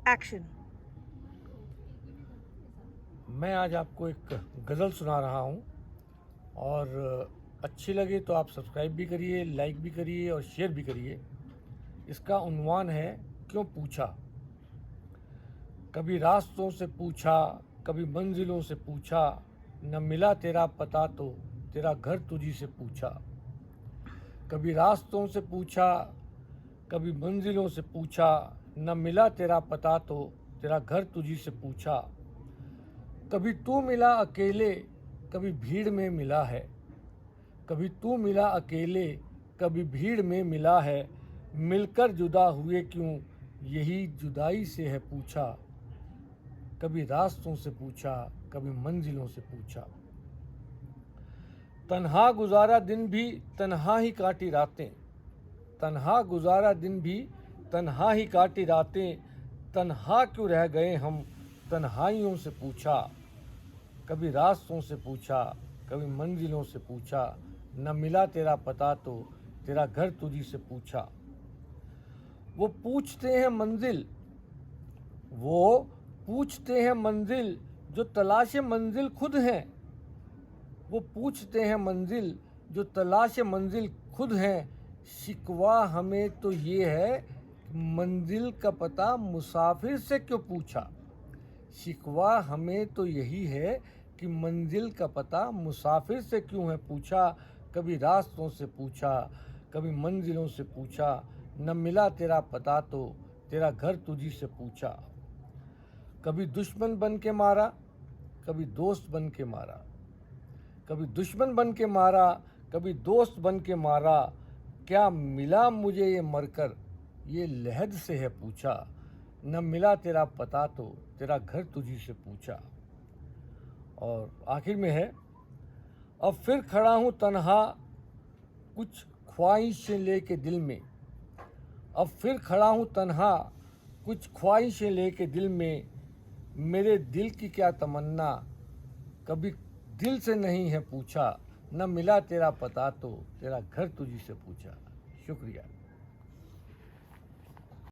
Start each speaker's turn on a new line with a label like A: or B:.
A: Action.
B: मैं आज आपको एक गज़ल सुना रहा हूँ और अच्छी लगे तो आप सब्सक्राइब भी करिए, लाइक भी करिए और शेयर भी करिए। इसका उन्वान है क्यों पूछा। कभी रास्तों से पूछा, कभी मंजिलों से पूछा, न मिला तेरा पता तो तेरा घर तुझी से पूछा। कभी रास्तों से पूछा, कभी मंजिलों से पूछा, न मिला तेरा पता तो तेरा घर तुझी से पूछा। कभी तू मिला अकेले, कभी भीड़ में मिला है। कभी तू मिला अकेले, कभी भीड़ में मिला है। मिलकर जुदा हुए क्यों, यही जुदाई से है पूछा। कभी रास्तों से पूछा, कभी मंजिलों से पूछा। तन्हा गुजारा दिन भी तन्हा ही काटी रातें। तन्हा गुजारा दिन भी तन्हा ही काटी रातें। तन्हा क्यों रह गए हम, तन्हाइयों से पूछा। कभी रास्तों से पूछा, कभी मंजिलों से पूछा, न मिला तेरा पता तो तेरा घर तुझी से पूछा। वो पूछते हैं मंजिल, वो पूछते हैं मंजिल, जो तलाश मंजिल खुद हैं। वो पूछते हैं मंजिल, जो तलाश मंजिल खुद हैं। शिकवा हमें तो ये है, मंजिल का पता मुसाफिर से क्यों पूछा। शिकवा हमें तो यही है कि मंजिल का पता मुसाफिर से क्यों है पूछा। कभी रास्तों से पूछा, कभी मंजिलों से पूछा, न मिला तेरा पता तो तेरा घर तुझी से पूछा। कभी दुश्मन बन के मारा, कभी दोस्त बन के मारा। कभी दुश्मन बन के मारा, कभी दोस्त बन के मारा। क्या मिला मुझे ये मरकर, ये लहद से है पूछा। न मिला तेरा पता तो तेरा घर तुझी से पूछा। और आखिर में है, अब फिर खड़ा हूँ तन्हा, कुछ ख्वाहिशें लेके दिल में। अब फिर खड़ा हूँ तन्हा, कुछ ख्वाहिशें लेके दिल में। मेरे दिल की क्या तमन्ना, कभी दिल से नहीं है पूछा। न मिला तेरा पता तो तेरा घर तुझी से पूछा। शुक्रिया।